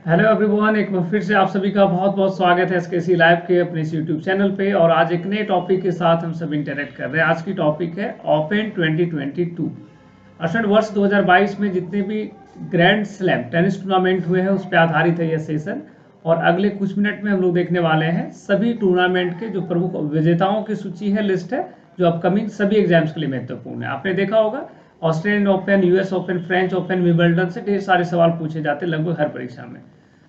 Hello everyone, एक बार फिर से आप सभी का बहुत बहुत स्वागत है एसकेसी लाइव के अपने इस यूट्यूब चैनल पे। और आज एक नए टॉपिक के साथ हम सब इंटरेक्ट कर रहे हैं। आज की टॉपिक है ओपन 2022। असल वर्ष 2022 में जितने भी ग्रैंड स्लैम टेनिस टूर्नामेंट हुए हैं उस पर आधारित है यह सेशन। और अगले कुछ मिनट में हम लोग देखने वाले हैं सभी टूर्नामेंट के जो प्रमुख विजेताओं की सूची है, लिस्ट है, जो अपकमिंग सभी एग्जाम्स के लिए महत्वपूर्ण है। आपने देखा होगा Australian open, US open, French open, Wimbledon से ढेर सारे सवाल पूछे जाते हैं लगभग हर परीक्षा में।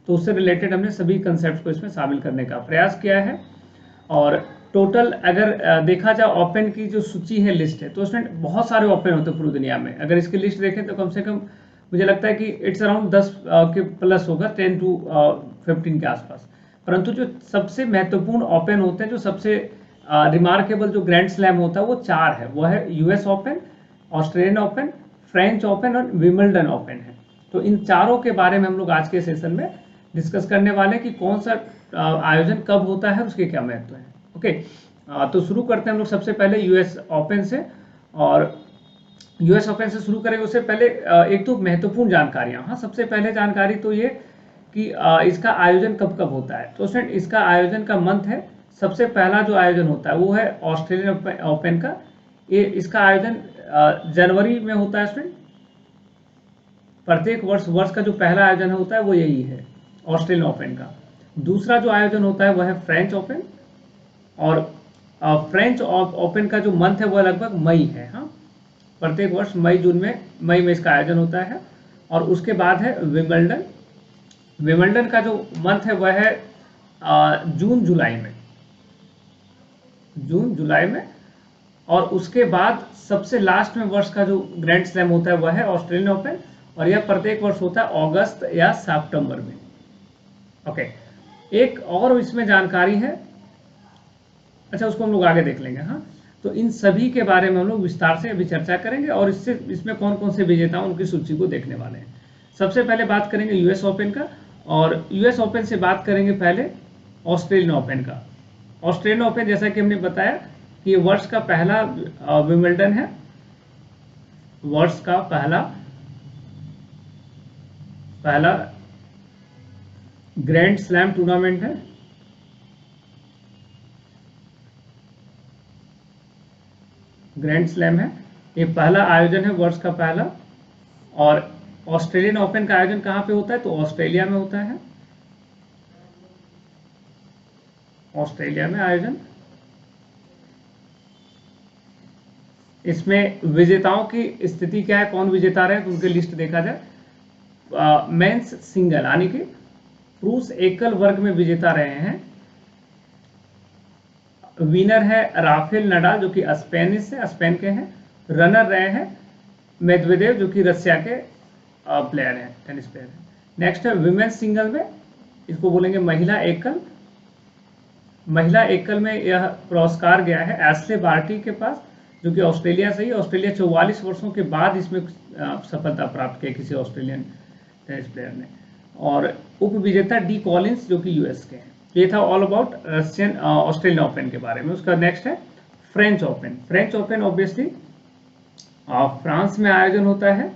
तो उससे रिलेटेड हमने सभी कंसेप्ट को इसमें शामिल करने का प्रयास किया है। और टोटल अगर देखा जाए ओपन की जो सूची है, लिस्ट है, तो उसमें बहुत सारे ओपन होते हैं पूरी दुनिया में। अगर इसकी लिस्ट देखें तो कम से कम मुझे लगता है कि इट्स अराउंड 10 के प्लस होगा, 10 to 15 के आसपास। परंतु जो सबसे महत्वपूर्ण ओपन होते हैं, जो सबसे रिमार्केबल जो ग्रैंड स्लैम होता है, वो 4 है। वो है US open, Australian open, French open और विंबलडन ओपन है। तो इन चारों के बारे में हम लोग आज के सेशन में डिस्कस करने वाले हैं कि कौन सा आयोजन कब होता है, उसके क्या महत्व है। ओके, तो शुरू करते हैं हम लोग सबसे पहले यूएस ओपन से। और यूएस ओपन से शुरू करेंगे उससे पहले एक तो महत्वपूर्ण जानकारियां। हाँ, सबसे पहले जानकारी तो ये कि इसका आयोजन कब कब होता है। तो स्टूडेंट, इसका आयोजन का मंथ है, सबसे पहला जो आयोजन होता है वो है ऑस्ट्रेलियन ओपन का। ये इसका आयोजन जनवरी में होता है स्टूडेंट। प्रत्येक वर्ष का जो पहला आयोजन होता है वो यही है, ऑस्ट्रेलियन ओपन का। दूसरा जो आयोजन होता है वह है फ्रेंच ओपन। और फ्रेंच ओपन का जो मंथ है वह लगभग मई है। हाँ, प्रत्येक वर्ष मई में इसका आयोजन होता है। और उसके बाद है विंबलडन। विंबलडन का जो मंथ है वह है जून जुलाई में। और उसके बाद सबसे लास्ट में वर्ष का जो ग्रैंड स्लैम होता है वह है ऑस्ट्रेलियन ओपन। और यह प्रत्येक वर्ष होता है अगस्त या सितंबर में। ओके, एक और इसमें जानकारी है, अच्छा उसको हम लोग आगे देख लेंगे। हाँ, तो इन सभी के बारे में हम लोग विस्तार से अभी चर्चा करेंगे और इसमें कौन कौन से विजेता उनकी सूची को देखने वाले हैं। सबसे पहले बात करेंगे यूएस ओपन का। और यूएस ओपन से बात करेंगे पहले ऑस्ट्रेलियन ओपन का। ऑस्ट्रेलियन ओपन, जैसा कि हमने बताया कि ये वर्ष का पहला विंबलडन है, वर्ष का पहला ग्रैंड स्लैम टूर्नामेंट है। ग्रैंड स्लैम है, ये पहला आयोजन है, वर्ष का पहला। और ऑस्ट्रेलियन ओपन का आयोजन कहाँ पे होता है, तो ऑस्ट्रेलिया में होता है। ऑस्ट्रेलिया में आयोजन। इसमें विजेताओं की स्थिति क्या है, कौन विजेता रहे, तो उनकी लिस्ट देखा जाए। मेंस सिंगल यानी कि पुरुष एकल वर्ग में विजेता रहे हैं। विनर है राफेल नडाल, जो कि स्पेन के हैं। रनर रहे हैं मेदवेदेव, जो कि रशिया के प्लेयर हैं, टेनिस प्लेयर हैं। नेक्स्ट है विमेंस सिंगल में, इसको बोलेंगे महिला एकल। महिला एकल में यह पुरस्कार गया है एस्ले बार्टी के पास, जो कि ऑस्ट्रेलिया से ही। ऑस्ट्रेलिया 44 वर्षों के बाद इसमें सफलता प्राप्त की किसी ऑस्ट्रेलियन टेनिस प्लेयर ने। और उप विजेता डी कॉलिंस, जो कि यूएस के हैं। ये था all about Russian Australian open के बारे में। उसका नेक्स्ट है French open. French open obviously France में आयोजन होता है,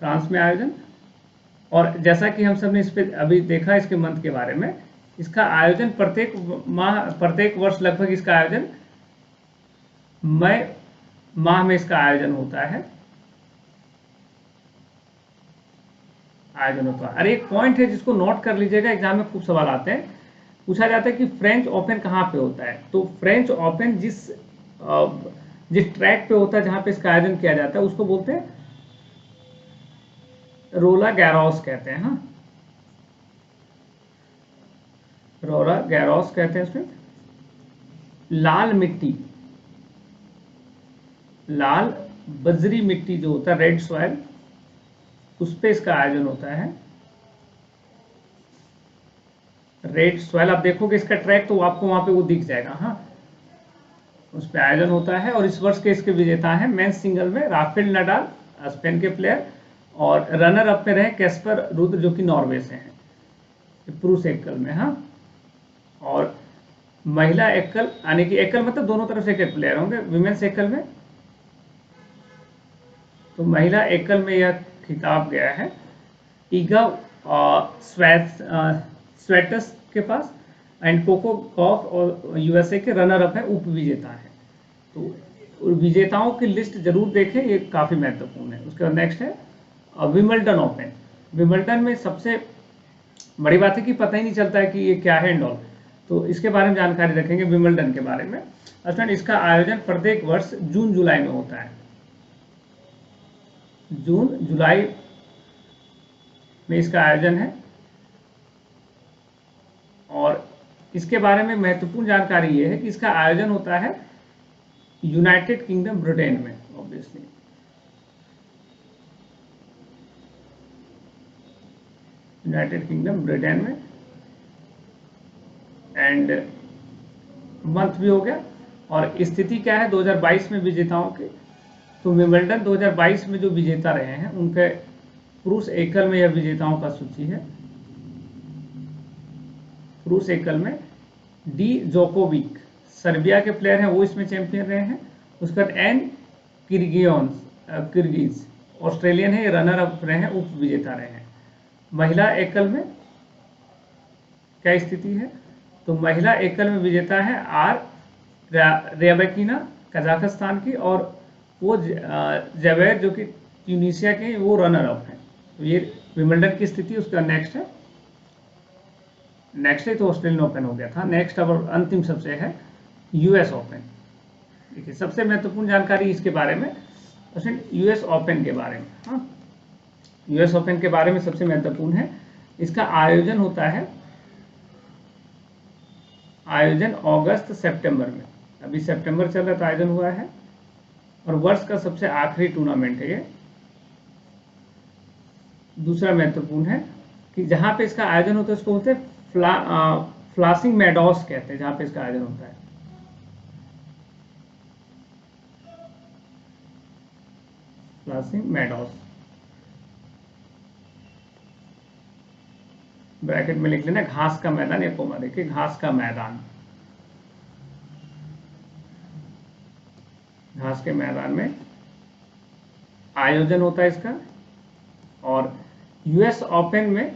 फ्रांस में आयोजन। और जैसा कि हम सब ने इस पे अभी देखा इसके मंथ के बारे में, इसका आयोजन प्रत्येक वर्ष लगभग इसका आयोजन मई माह में इसका आयोजन होता है। अरे एक पॉइंट है जिसको नोट कर लीजिएगा, एग्जाम में खूब सवाल आते हैं। पूछा जाता है कि फ्रेंच ओपन कहाँ पे होता है। तो फ्रेंच ओपन जिस ट्रैक पे होता है जहां पे इसका आयोजन किया जाता है उसको बोलते हैं रोला गैरोस कहते हैं। हाँ, रोला गैरोस कहते हैं। उसमें लाल बजरी मिट्टी जो होता है, रेड सॉइल, उस पे इसका आयोजन होता है। रेड सॉइल आप देखोगे इसका ट्रैक तो आपको वहां पे वो दिख जाएगा। हाँ, उस पे आयोजन होता है। और इस वर्ष के इसके विजेता हैं मेंस सिंगल में राफेल नडाल, स्पेन के प्लेयर। और रनर अप में रहे कैस्पर रुद्र, जो कि नॉर्वे से हैं, पुरुष एकल में। हाँ, और महिला एकल यानी कि एकल मतलब दोनों तरफ से एक प्लेयर होंगे। विमेंस एकल में, तो महिला एकल में यह खिताब गया है ईगा स्वेटस के पास, एंड कोको गॉफ और यूएसए के रनर अप है, उप विजेता है। तो विजेताओं की लिस्ट जरूर देखें, ये काफी महत्वपूर्ण है। उसके बाद नेक्स्ट है विंबलडन ओपन। विंबलडन में सबसे बड़ी बात है कि पता ही नहीं चलता है कि ये क्या है एंड ऑल, तो इसके बारे में जानकारी रखेंगे विंबलडन के बारे में। स्टूडेंट, इसका आयोजन प्रत्येक वर्ष जून जुलाई में होता है। जून जुलाई में इसका आयोजन है, और इसके बारे में महत्वपूर्ण जानकारी ये है कि इसका आयोजन होता है यूनाइटेड किंगडम ब्रिटेन में, ऑब्वियसली यूनाइटेड किंगडम ब्रिटेन में, एंड मंथ भी हो गया। और स्थिति क्या है 2022 में विजेताओं के, तो विंबलडन 2022 में जो विजेता रहे हैं उनके पुरुष एकल में यह विजेताओं का सूची है। पुरुष एकल में डी जोकोविक सर्बिया के प्लेयर हैं, वो इसमें चैंपियन रहे हैं। उसके बाद एन किर्गिज ऑस्ट्रेलियन है, ये रनर अप रहे हैं, उप विजेता रहे हैं। महिला एकल में क्या स्थिति है, तो महिला एकल में विजेता है आर रेबेकिना कजाकिस्तान की, और वो जवेर जो कि ट्यूनीशिया के, वो रनर अप है। तो ये विंबलडन की स्थिति। उसका नेक्स्ट है तो ऑस्ट्रेलियन ओपन हो गया था। नेक्स्ट अब अंतिम सबसे है यूएस ओपन। देखिए सबसे महत्वपूर्ण जानकारी इसके बारे में, यूएस ओपन के बारे में। हाँ, यूएस ओपन के बारे में सबसे महत्वपूर्ण है, इसका आयोजन होता है अगस्त सितंबर में। अभी सितंबर चल रहा था, आयोजन हुआ है, और वर्ष का सबसे आखिरी टूर्नामेंट है ये। दूसरा महत्वपूर्ण है कि जहां पे इसका आयोजन होता है उसको बोलते हैं फ्लासिंग मेडोस कहते हैं, जहां पे इसका आयोजन होता है। फ्लासिंग मेडोस, ब्रैकेट में लिख लेना घास का मैदान, या कोमा देखिए घास का मैदान, घास के मैदान में आयोजन होता है इसका। और यूएस ओपन में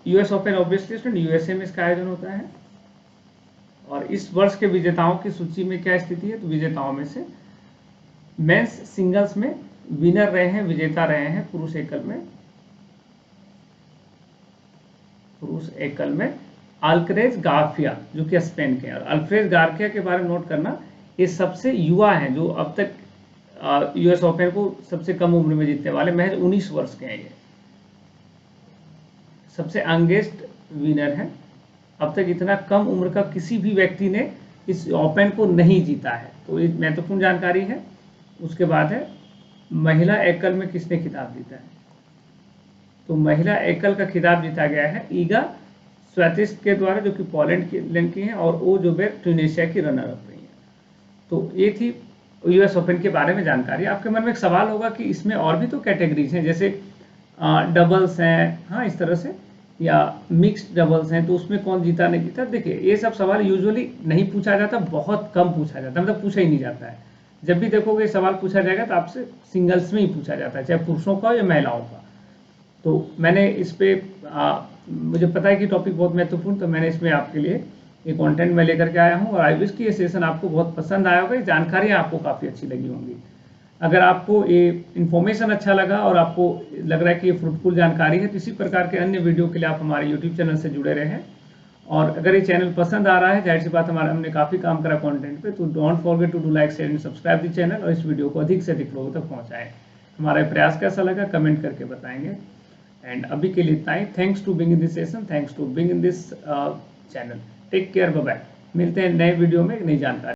यूएस ओपन ऑब्वियसली यूएसए में इसका आयोजन होता है। और इस वर्ष के विजेताओं की सूची में क्या स्थिति है, तो विजेताओं में से मेंस सिंगल्स में विनर रहे हैं, विजेता रहे हैं पुरुष एकल में अल्फ्रेज गार्सिया जो कि स्पेन के हैं। और अल्फ्रेज गार्सिया के बारे में नोट करना, ये सबसे युवा हैं जो अब तक यूएस ओपन को सबसे कम उम्र में जीतने वाले, महज 19 वर्ष के हैं। ये सबसे यंगेस्ट विनर है, अब तक इतना कम उम्र का किसी भी व्यक्ति ने इस ओपन को नहीं जीता है, तो ये महत्वपूर्ण जानकारी है। उसके बाद है महिला एकल में किसने खिताब जीता है, तो महिला एकल का खिताब जीता गया है ईगा स्वियातेक के द्वारा, जो कि पोलैंड की हैं, और वो जो ट्यूनीशिया की रनर अप रही है। तो ये थी यूएस ओपन के बारे में जानकारी। आपके मन में एक सवाल होगा कि इसमें और भी तो कैटेगरीज हैं, जैसे डबल्स हैं, हाँ इस तरह से, या मिक्स्ड डबल्स हैं, तो उसमें कौन जीता नहीं जीता। देखिए ये सब सवाल यूजुअली नहीं पूछा जाता, बहुत कम पूछा जाता, मतलब पूछा ही नहीं जाता है। जब भी देखोगे सवाल पूछा जाएगा तो आपसे सिंगल्स में ही पूछा जाता है, चाहे पुरुषों का हो या महिलाओं का। तो मैंने इस पे मुझे पता है कि टॉपिक बहुत महत्वपूर्ण, तो मैंने इसमें आपके लिए ये कंटेंट मैं लेकर के आया हूँ, और आई विश कि ये सेशन आपको बहुत पसंद आया होगा, ये जानकारियाँ आपको काफ़ी अच्छी लगी होंगी। अगर आपको ये इन्फॉर्मेशन अच्छा लगा और आपको लग रहा है कि ये फ्रूटफुल जानकारी है, तो इसी प्रकार के अन्य वीडियो के लिए आप हमारे यूट्यूब चैनल से जुड़े रहें। और अगर ये चैनल पसंद आ रहा है, जाहिर सी बात हमने काफ़ी काम करा कंटेंट पे, तो don't forget to do like share and subscribe the channel, और इस वीडियो को अधिक से अधिक लोगों तक पहुँचाएं। हमारा प्रयास कैसा लगा कमेंट करके बताएंगे। एंड अभी के लिए इतना ही। Thanks to being in this session, thanks to being in this channel. Take care, bye bye. मिलते हैं नए वीडियो में एक नई जानकारी।